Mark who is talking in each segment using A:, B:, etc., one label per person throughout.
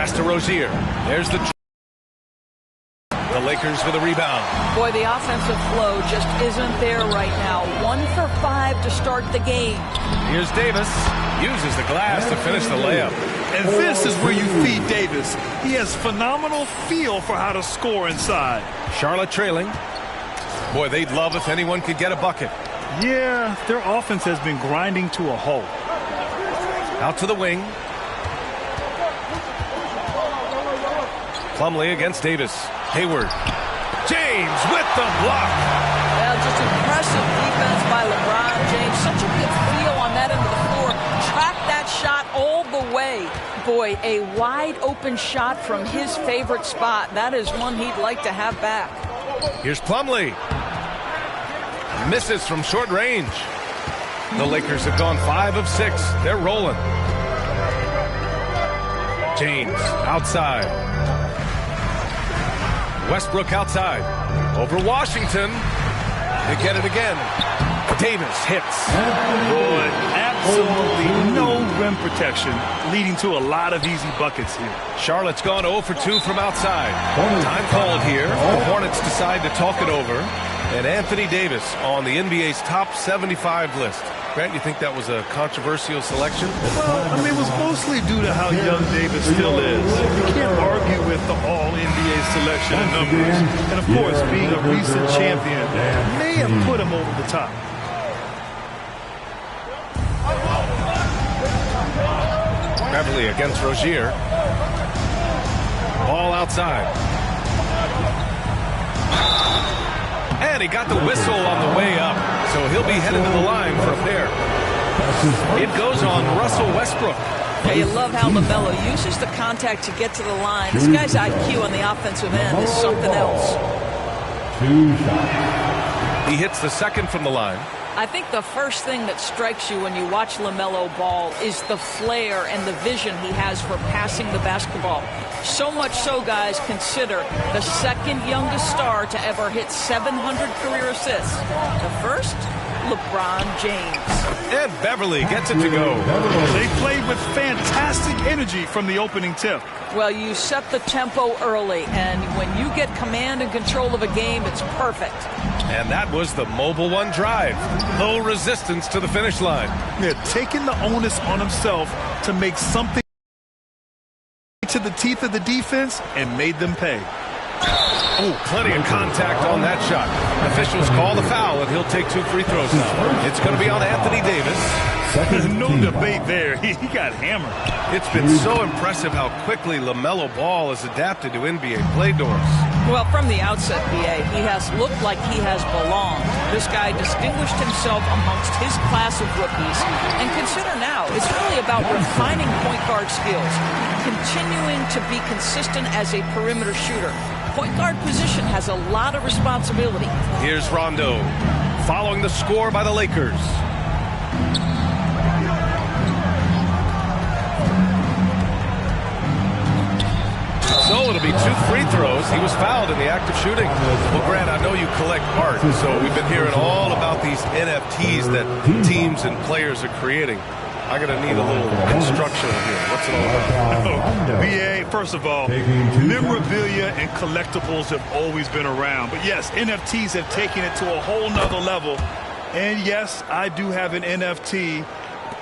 A: Pass to Rozier. There's the Lakers with a rebound.
B: Boy, the offensive flow just isn't there right now. 1 for 5 to start the game.
A: Here's Davis. Uses the glass to finish the layup.
C: And this is where you feed Davis. He has phenomenal feel for how to score inside.
A: Charlotte trailing. Boy, they'd love if anyone could get a bucket.
C: Yeah, their offense has been grinding to a halt.
A: Out to the wing. Plumlee against Davis. Hayward. James with the block.
B: Well, just impressive defense by LeBron James. Such a good feel on that end of the floor. Track that shot all the way. Boy, a wide open shot from his favorite spot. That is one he'd like to have back.
A: Here's Plumlee. Misses from short range. The Lakers have gone 5 of 6. They're rolling. James outside. Westbrook outside. Over Washington. They get it again. Davis hits.
C: Boy, absolutely no rim protection, leading to a lot of easy buckets here.
A: Charlotte's gone 0 for 2 from outside. Time called here. The Hornets decide to talk it over. And Anthony Davis on the NBA's top 75 list. Grant, you think that was a controversial selection?
C: Well, I mean, it was mostly due to how young Davis still is. You can't argue with the all-NBA selection and numbers. And, of course, being a recent champion may have put him over the top.
A: Beverly against Rozier. Ball outside. And he got the whistle on the way up, so he'll be headed to the line for a pair. It goes on Russell Westbrook.
B: Yeah, you love how LaMelo uses the contact to get to the line. This guy's IQ on the offensive end is something else.
A: He hits the second from the line.
B: I think the first thing that strikes you when you watch LaMelo ball is the flair and the vision he has for passing the basketball. So much so, guys, consider the second youngest star to ever hit 700 career assists. The first, LeBron James.
A: And Beverly gets it to go.
C: They played with fantastic energy from the opening tip.
B: Well, you set the tempo early, and when you get command and control of a game, it's perfect.
A: And that was the Mobile One drive. Low resistance to the finish line.
C: Yeah, taking the onus on himself to make something to the teeth of the defense and made them pay.
A: Oh, plenty of contact on that shot. Officials call the foul, and he'll take 2 free throws now. It's going to be on Anthony Davis.
C: No debate there. He got hammered.
A: It's been so impressive how quickly LaMelo Ball has adapted to NBA play doors.
B: Well, from the outset, B.A., he has looked like he has belonged. This guy distinguished himself amongst his class of rookies. And consider now, it's really about refining point guard skills, continuing to be consistent as a perimeter shooter. Point guard position has a lot of responsibility.
A: Here's Rondo, following the score by the Lakers. So it'll be 2 free throws. He was fouled in the act of shooting. Well, Grant, I know you collect art, so we've been hearing all about these NFTs that teams and players are creating. I'm going to need a little instruction here. What's it all about?
C: BA, first of all, memorabilia and collectibles have always been around. But yes, NFTs have taken it to a whole nother level. And yes, I do have an NFT.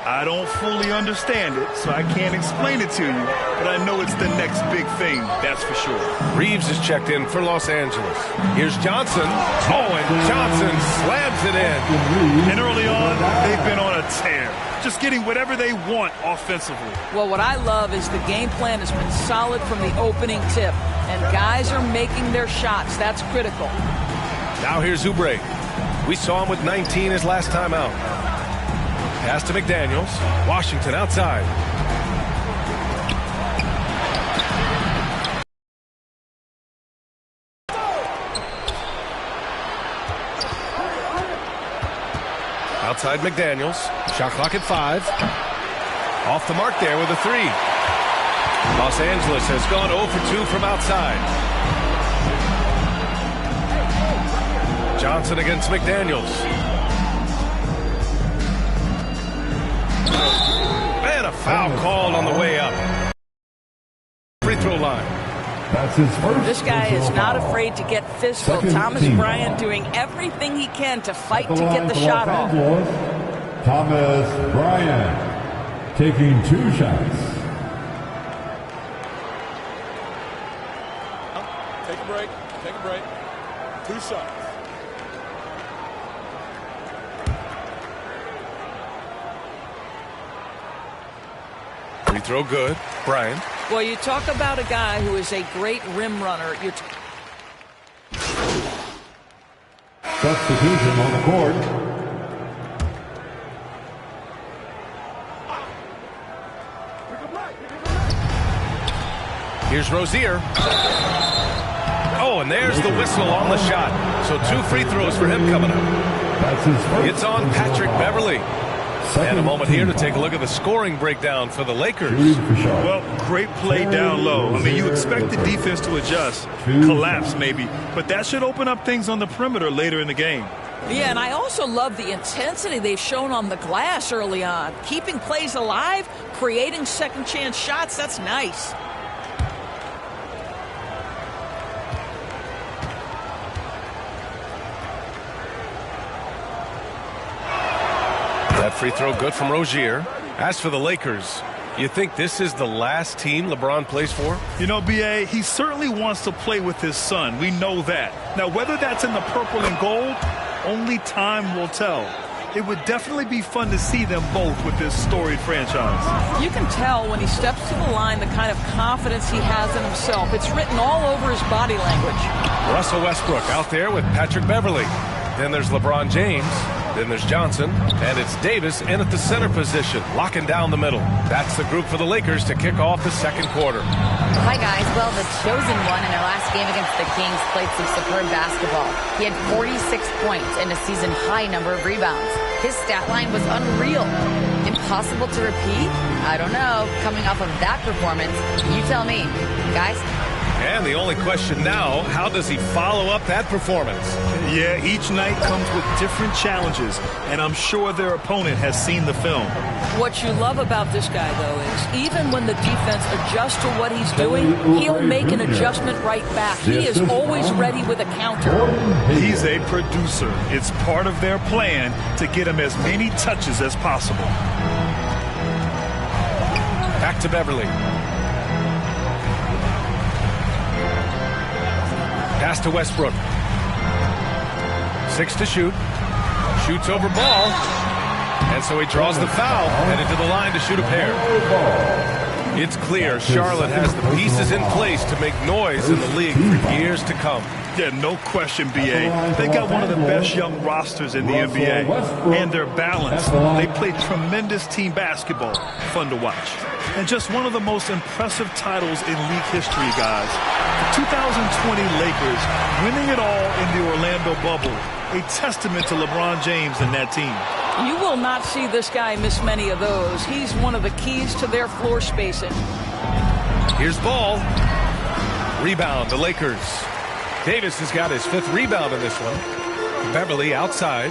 C: I don't fully understand it, so I can't explain it to you. But I know it's the next big thing, that's for sure.
A: Reeves is checked in for Los Angeles. Here's Johnson. Oh, and Johnson slams it in.
C: And early on, they've been on a tear. Just getting whatever they want offensively.
B: Well, what I love is the game plan has been solid from the opening tip. And guys are making their shots. That's critical.
A: Now here's Oubre. We saw him with 19 his last time out. Pass to McDaniels. Washington outside. Outside McDaniels. Shot clock at 5. Off the mark there with a 3. Los Angeles has gone 0 for 2 from outside. Johnson against McDaniels. And a foul called on the way up. Free free-throw line.
D: That's his first.
B: This guy is
D: personal
B: not
D: foul.
B: afraid to get physical.
D: Second
B: Thomas
D: team
B: Bryant
D: foul.
B: doing everything he can to fight
D: At
B: to get
D: line
B: the
D: for
B: shot
D: Los
B: off.
D: Angeles, Thomas Bryant taking 2 shots.
E: Take a break. Take a break. 2 shots.
A: Free throw good. Bryant.
B: Well, you talk about a guy who is a great rim runner.
D: Substitution on the court.
A: Here's Rozier. Oh, and there's the whistle on the shot. So 2 free throws for him coming up.
D: That's his first.
A: It's on Patrick Beverly. And a moment here to take a look at the scoring breakdown for the Lakers.
C: Well, great play down low. I mean, you expect the defense to adjust, collapse maybe, but that should open up things on the perimeter later in the game.
B: Yeah, and I also love the intensity they've shown on the glass early on. Keeping plays alive, creating second chance shots, that's nice.
A: That free throw good from Rozier. As for the Lakers, you think this is the last team LeBron plays for?
C: You know, B.A., he certainly wants to play with his son. We know that. Now, whether that's in the purple and gold, only time will tell. It would definitely be fun to see them both with this storied franchise.
B: You can tell when he steps to the line the kind of confidence he has in himself. It's written all over his body language.
A: Russell Westbrook out there with Patrick Beverly. Then there's LeBron James. Then there's Johnson, and it's Davis in at the center position, locking down the middle. That's the group for the Lakers to kick off the second quarter.
F: Hi, guys. Well, the chosen one in their last game against the Kings played some superb basketball. He had 46 points and a season-high number of rebounds. His stat line was unreal. Impossible to repeat? I don't know. Coming off of that performance, you tell me. Guys?
A: And the only question now, how does he follow up that performance?
C: Yeah, each night comes with different challenges, and I'm sure their opponent has seen the film.
B: What you love about this guy, though, is even when the defense adjusts to what he's doing, he'll make an adjustment right back. He is always ready with a counter.
C: He's a producer. It's part of their plan to get him as many touches as possible.
A: Back to Beverly. Pass to Westbrook. 6 to shoot. Shoots over ball. And so he draws the foul, headed to the line to shoot a pair. It's clear Charlotte has the pieces in place to make noise in the league for years to come.
C: Yeah, no question, B.A. They got one of the best young rosters in the NBA. And they're balanced. They play tremendous team basketball. Fun to watch. And just one of the most impressive titles in league history, guys. The 2020 Lakers winning it all in the Orlando bubble. A testament to LeBron James and that team.
B: You will not see this guy miss many of those. He's one of the keys to their floor spacing.
A: Here's ball. Rebound, the Lakers. Davis has got his 5th rebound in this one. Beverly outside.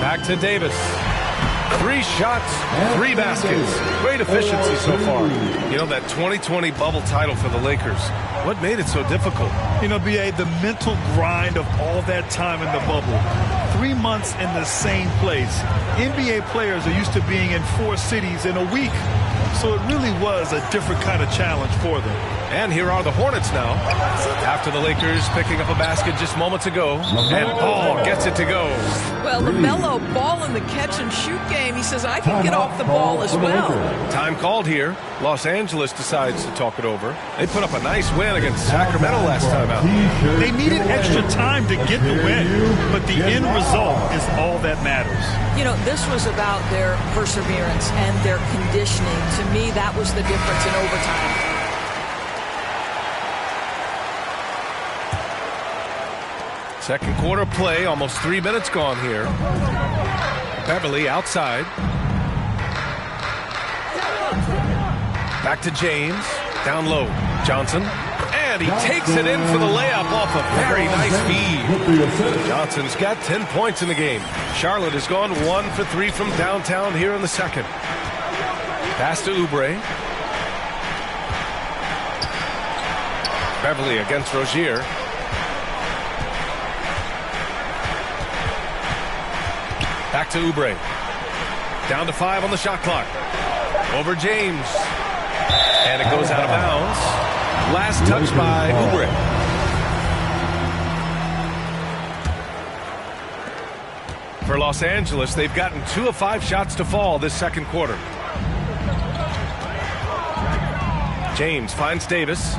A: Back to Davis. 3 shots, 3 baskets. Great efficiency so far. You know, that 2020 bubble title for the Lakers. What made it so difficult?
C: You know, B.A., the mental grind of all that time in the bubble. 3 months in the same place. NBA players are used to being in 4 cities in a week. So it really was a different kind of challenge for them.
A: And here are the Hornets now. After the Lakers picking up a basket just moments ago. And Ball gets it to go.
B: Well, LaMelo Ball in the catch and shoot game. He says, I can get off the ball as well.
A: Time called here. Los Angeles decides to talk it over. They put up a nice win against Sacramento last time out.
C: They needed extra time to get the win, but the end result is all that matters.
B: You know, this was about their perseverance and their conditioning. To me, that was the difference in overtime.
A: Second quarter play, almost 3 minutes gone here. Beverly outside. Back to James. Down low. Johnson. And he takes it in for the layup off a very nice feed. Johnson's got 10 points in the game. Charlotte has gone 1 for 3 from downtown here in the second. Pass to Oubre. Beverly against Rozier. Back to Oubre. Down to 5 on the shot clock. Over James. And it goes out of bounds. Last touch by Oubre. For Los Angeles, they've gotten 2 of 5 shots to fall this second quarter. James finds Davis.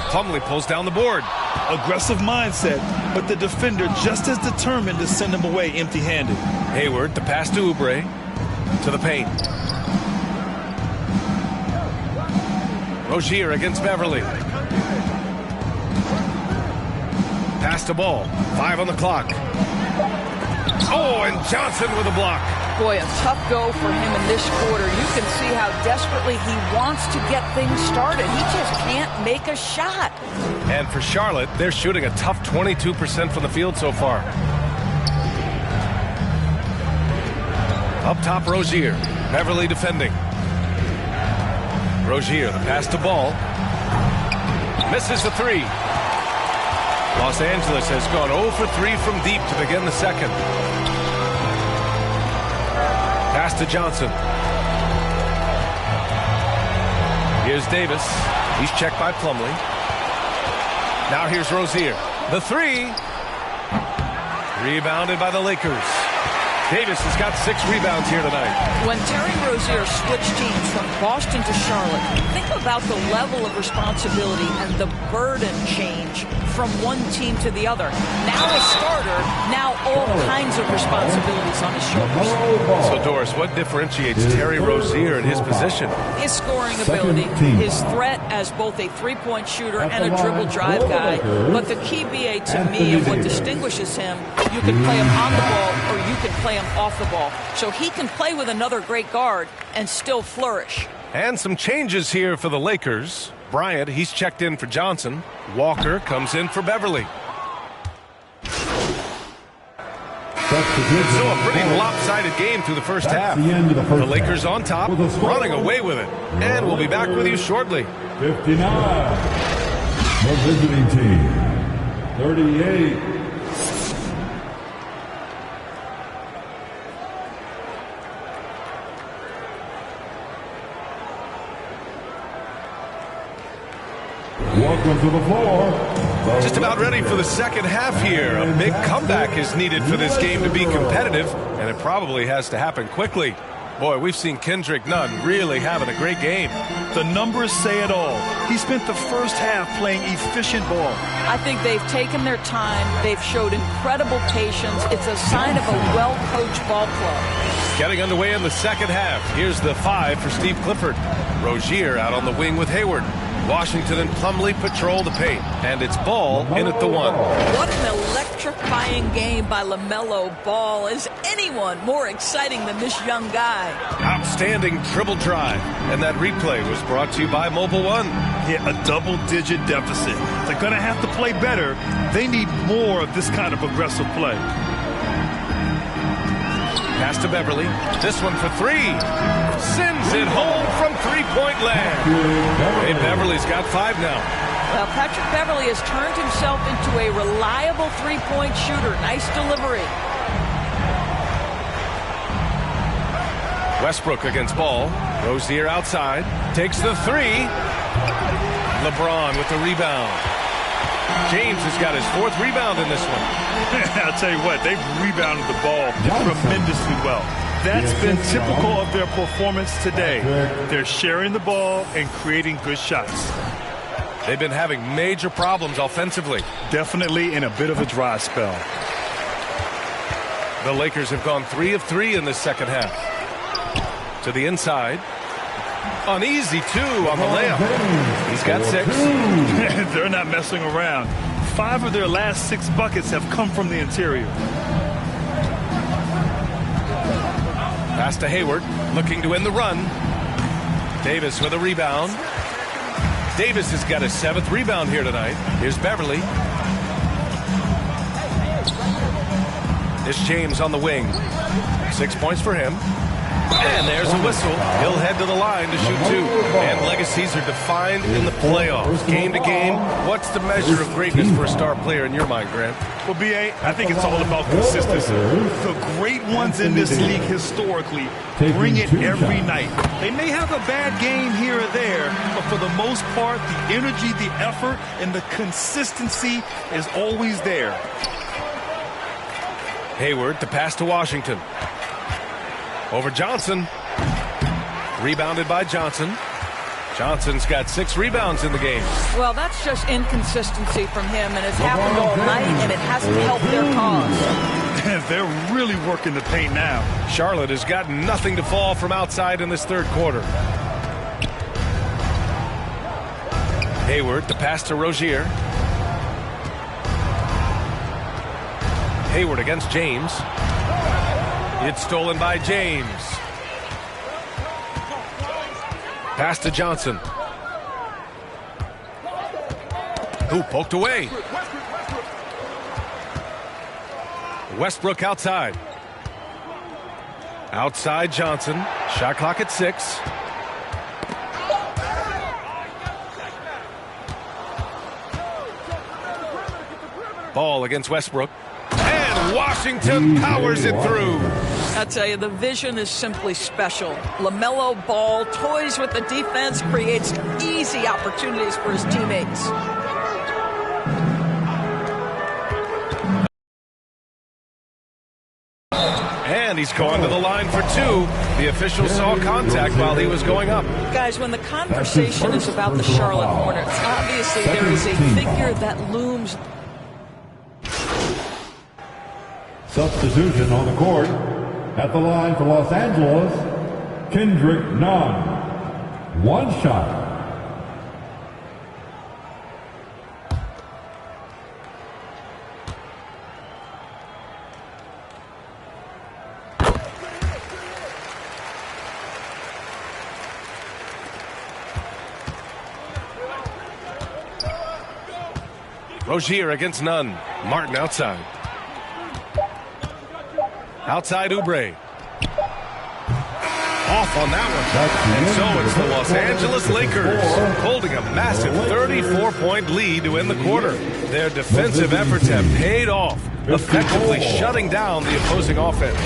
A: Plumlee pulls down the board.
C: Aggressive mindset, but the defender just as determined to send him away empty-handed.
A: Hayward, the pass to Oubre. To the paint. Rozier against Beverly. Pass to Ball. 5 on the clock. Oh, and Johnson with a block.
B: Boy, a tough go for him in this quarter. You can see how desperately he wants to get things started. He just can't make a shot.
A: And for Charlotte, they're shooting a tough 22% from the field so far. Up top, Rozier. Beverly defending. Rozier, the pass to Ball. Misses the 3. Los Angeles has gone 0 for 3 from deep to begin the second. Pass to Johnson. Here's Davis. He's checked by Plumlee. Now here's Rozier. The 3. Rebounded by the Lakers. Davis has got 6 rebounds here tonight.
B: When Terry Rozier switched teams from Boston to Charlotte, think about the level of responsibility and the burden change from one team to the other. Now a starter, now all kinds of responsibilities on his shoulders.
A: So, Doris, what differentiates Terry Rozier in his position?
B: His scoring ability, his threat as both a three-point shooter and a dribble drive guy. But the key, BA, to me, and what distinguishes him, you can play him on the ball or you can play him off the ball. So he can play with another great guard and still flourish.
A: And some changes here for the Lakers. Bryant, he's checked in for Johnson. Walker comes in for Beverly. So a pretty lopsided game through the first half. The Lakers on top, running away with it. And we'll be back with you shortly.
D: 59. The visiting team. 38. Welcome to the floor.
A: Just about ready for the second half here. A big comeback is needed for this game to be competitive, and it probably has to happen quickly. Boy, we've seen Kendrick Nunn really having a great game.
C: The numbers say it all. He spent the first half playing efficient ball.
B: I think they've taken their time. They've showed incredible patience. It's a sign of a well-coached ball club.
A: Getting underway in the second half. Here's the 5 for Steve Clifford. Rozier out on the wing with Hayward. Washington and Plumlee patrol the paint, and it's Ball in at the 1.
B: What an electrifying game by LaMelo Ball. Is anyone more exciting than this young guy?
A: Outstanding dribble drive, and that replay was brought to you by Mobile One.
C: Yeah, a double-digit deficit. They're going to have to play better. They need more of this kind of aggressive play.
A: Pass to Beverly. This one for 3. Sends it home from three-point land. Hey, Beverly's got 5 now.
B: Well, Patrick Beverly has turned himself into a reliable three-point shooter. Nice delivery.
A: Westbrook against Ball. Rozier outside. Takes the 3. LeBron with the rebound. James has got his 4th rebound in this one.
C: I'll tell you what, they've rebounded the ball tremendously well. That's been typical of their performance today. They're sharing the ball and creating good shots.
A: They've been having major problems offensively.
C: Definitely in a bit of a dry spell.
A: The Lakers have gone 3 of 3 in this second half. To the inside. An easy 2 on the layup. He's got 6.
C: They're not messing around. 5 of their last 6 buckets have come from the interior.
A: Pass to Hayward, looking to end the run. Davis with a rebound. Davis has got his 7th rebound here tonight. Here's Beverly. It's James on the wing. 6 points for him. And there's a whistle. He'll head to the line to shoot 2. And legacies are defined in the playoffs. Game to game, what's the measure of greatness for a star player in your mind, Grant?
C: Well, B.A., I think it's all about consistency. The great ones in this league historically bring it every night. They may have a bad game here or there, but for the most part, the energy, the effort, and the consistency is always there.
A: Hayward, the pass to Washington. Over Johnson. Rebounded by Johnson. Johnson's got 6 rebounds in the game.
B: Well, that's just inconsistency from him, and it's happened all night, and it hasn't helped their cause.
C: They're really working the paint now.
A: Charlotte has got nothing to fall from outside in this third quarter. Hayward, the pass to Rozier. Hayward against James. It's stolen by James. Pass to Johnson. Who poked away? Westbrook outside. Outside Johnson. Shot clock at 6. Ball against Westbrook. And Washington powers it through.
B: I tell you, the vision is simply special. LaMelo Ball toys with the defense, creates easy opportunities for his teammates.
A: And he's going to the line for 2. The official saw contact while he was going up.
B: Guys, when the conversation is about the Charlotte Hornets, obviously there is a figure that looms.
D: Substitution on the court. At the line for Los Angeles, Kendrick Nunn. 1 shot.
A: Rozier against Nunn. Martin outside. Outside Oubre. Off on that one. And so it's the Los Angeles Lakers holding a massive 34-point lead to end the quarter. Their defensive efforts have paid off, effectively shutting down the opposing offense.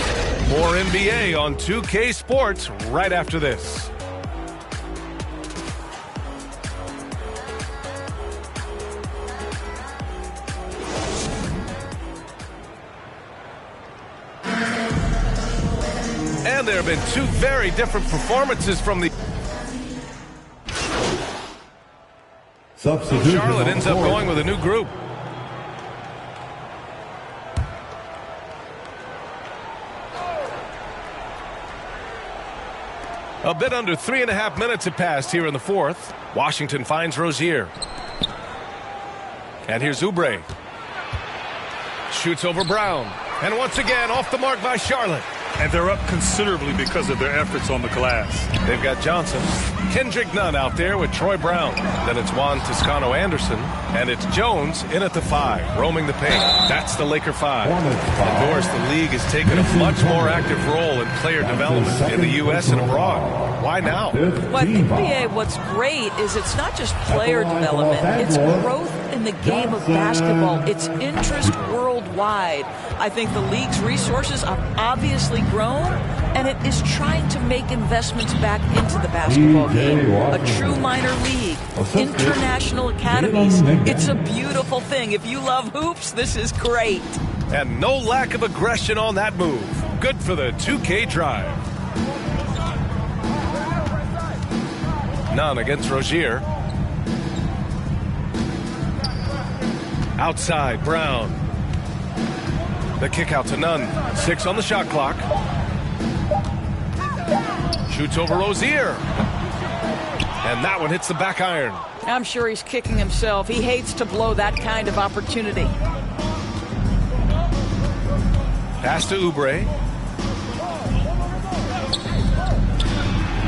A: More NBA on 2K Sports right after this. And there have been 2 very different performances from the...
D: Substitution.
A: Charlotte ends up going with a new group. A bit under 3.5 minutes have passed here in the fourth. Washington finds Rozier. And here's Oubre. Shoots over Brown. And once again, off the mark by Charlotte.
C: And they're up considerably because of their efforts on the glass.
A: They've got Johnson. Kendrick Nunn out there with Troy Brown. Then it's Juan Toscano-Anderson. And it's Jones in at the 5, roaming the paint. That's the Laker 5. Of course, the league has taken a much more active role in player development in the U.S. and abroad. Why now?
B: Well, I think, BA, what's great is it's not just player development. It's growth in the game of basketball. It's interest worldwide. I think the league's resources have obviously grown, and it is trying to make investments back into the basketball game. A true minor league, international academies. It's a beautiful thing. If you love hoops, this is great.
A: And no lack of aggression on that move. Good for the 2K drive. Nunn against Rozier. Outside, Brown. The kick out to Nunn. 6 on the shot clock. Shoots over Rozier. And that one hits the back iron.
B: I'm sure he's kicking himself. He hates to blow that kind of opportunity.
A: Pass to Oubre.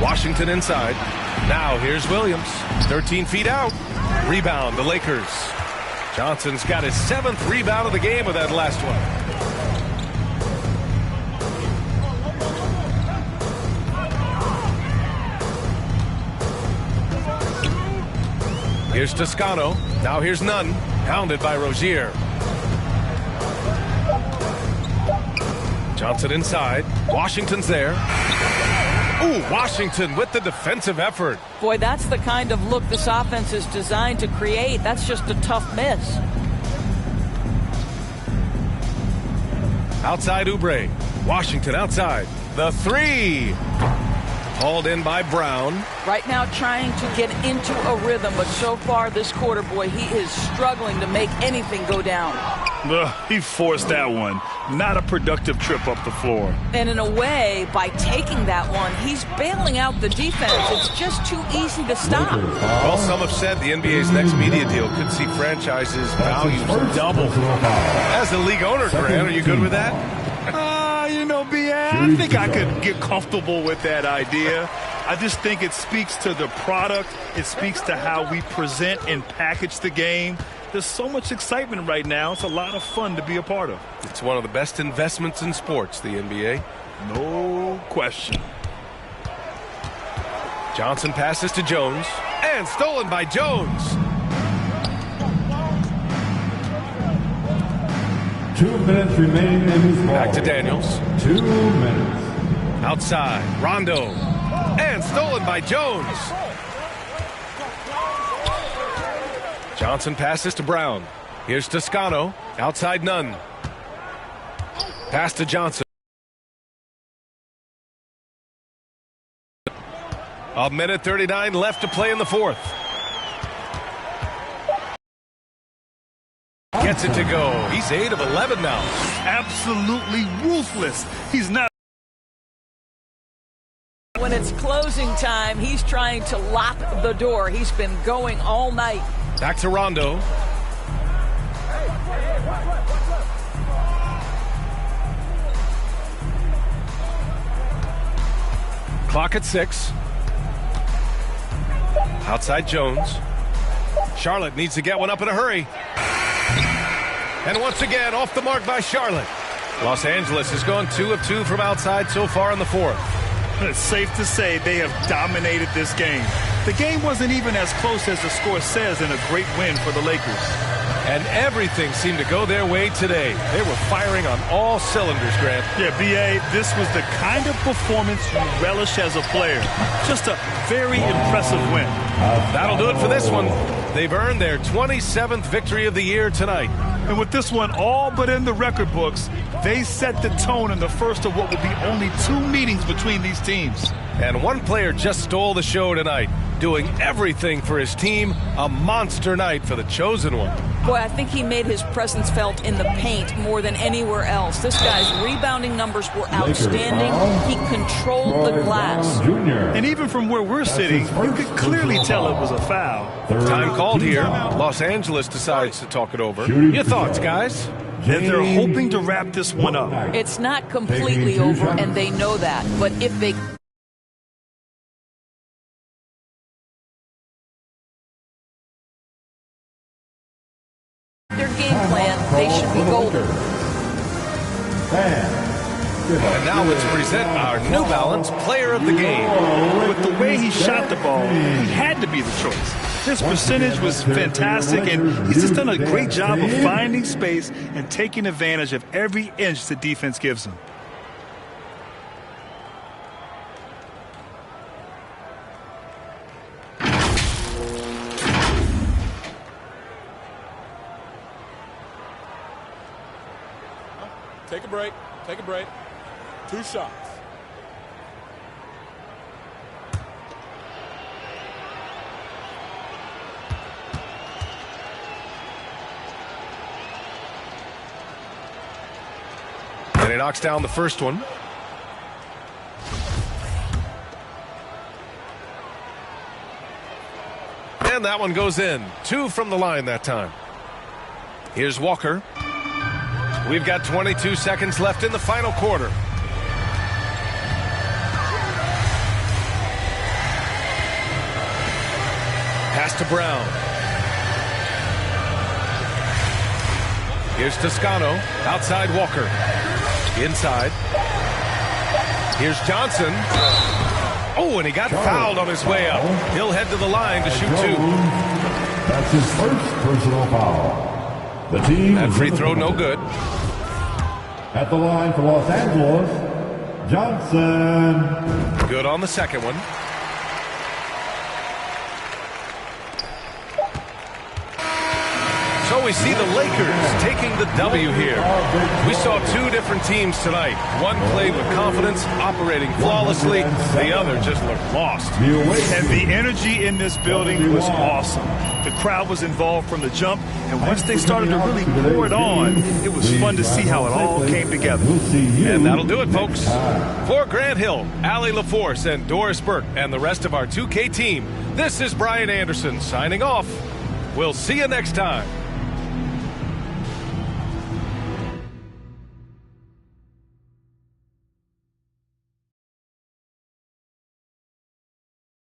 A: Washington inside. Now here's Williams. 13 feet out. Rebound, the Lakers. Johnson's got his 7th rebound of the game with that last one. Here's Toscano. Now here's Nunn. Hounded by Rozier. Johnson inside. Washington's there. Ooh, Washington with the defensive effort.
B: Boy, that's the kind of look this offense is designed to create. That's just a tough miss.
A: Outside Oubre. Washington outside. The three. Hauled in by Brown.
B: Right now trying to get into a rhythm, but so far this quarter, boy, he is struggling to make anything go down.
C: He forced that one. Not a productive trip up the floor.
B: And in a way, by taking that one, he's bailing out the defense. It's just too easy to stop.
A: Well, some have said the NBA's next media deal could see franchises' values double. As a league owner, Grant, are you good with that?
C: You know, I think I could get comfortable with that idea. I just think it speaks to the product. It speaks to how we present and package the game. There's so much excitement right now. It's a lot of fun to be a part of.
A: It's one of the best investments in sports, the NBA.
C: No question.
A: Johnson passes to Jones. And stolen by Jones.
D: 2 minutes remaining in this ball.
A: Back to Daniels.
D: 2 minutes.
A: Outside. Rondo. And stolen by Jones. Johnson passes to Brown. Here's Toscano. Outside Nunn. Pass to Johnson. A minute 39 left to play in the fourth. Gets it to go. He's 8 of 11 now.
C: Absolutely ruthless. He's not.
B: When it's closing time, he's trying to lock the door. He's been going all night.
A: Back to Rondo. Clock at 6. Outside Jones. Charlotte needs to get one up in a hurry. And once again, off the mark by Charlotte. Los Angeles has gone 2 of 2 from outside so far in the fourth.
C: It's safe to say they have dominated this game. The game wasn't even as close as the score says in a great win for the Lakers.
A: And everything seemed to go their way today. They were firing on all cylinders, Grant.
C: Yeah, B.A., this was the kind of performance you relish as a player. Just a very impressive win.
A: That'll do it for this one. They've earned their 27th victory of the year tonight.
C: And with this one all but in the record books, they set the tone in the first of what will be only 2 meetings between these teams.
A: And one player just stole the show tonight, doing everything for his team. A monster night for the chosen one.
B: Boy, I think he made his presence felt in the paint more than anywhere else. This guy's rebounding numbers were outstanding. He controlled the glass.
C: And even from where we're sitting, you could clearly tell it was a foul.
A: Time called here. Los Angeles decides to talk it over. Your thoughts, guys?
C: And they're hoping to wrap this one up.
B: It's not completely over, and they know that. But if they... their game plan, they should be golden.
A: And now let's present our New Balance Player of the Game.
C: With the way he shot the ball, he had to be the choice. His percentage was fantastic, and he's just done a great job of finding space and taking advantage of every inch the defense gives him.
E: Take a break. Take a break. 2 shots.
A: And he knocks down the first one. And that one goes in. 2 from the line that time. Here's Walker. We've got 22 seconds left in the final quarter. Pass to Brown. Here's Toscano. Outside Walker. Inside. Here's Johnson. Oh, and he got fouled on his way up. He'll head to the line to shoot 2.
D: That's his first personal foul. The team.
A: That free throw no good.
D: At the line for Los Angeles, Johnson.
A: Good on the second one. So we see the Lakers taking the W here. We saw 2 different teams tonight. One played with confidence, operating flawlessly. The other just looked lost.
C: And the energy in this building was awesome. The crowd was involved from the jump, and once they started to really pour it on, it was fun to see how it all came together.
A: And that'll do it, folks. For Grant Hill, Allie LaForce, and Doris Burke, and the rest of our 2K team, this is Brian Anderson signing off. We'll see you next time.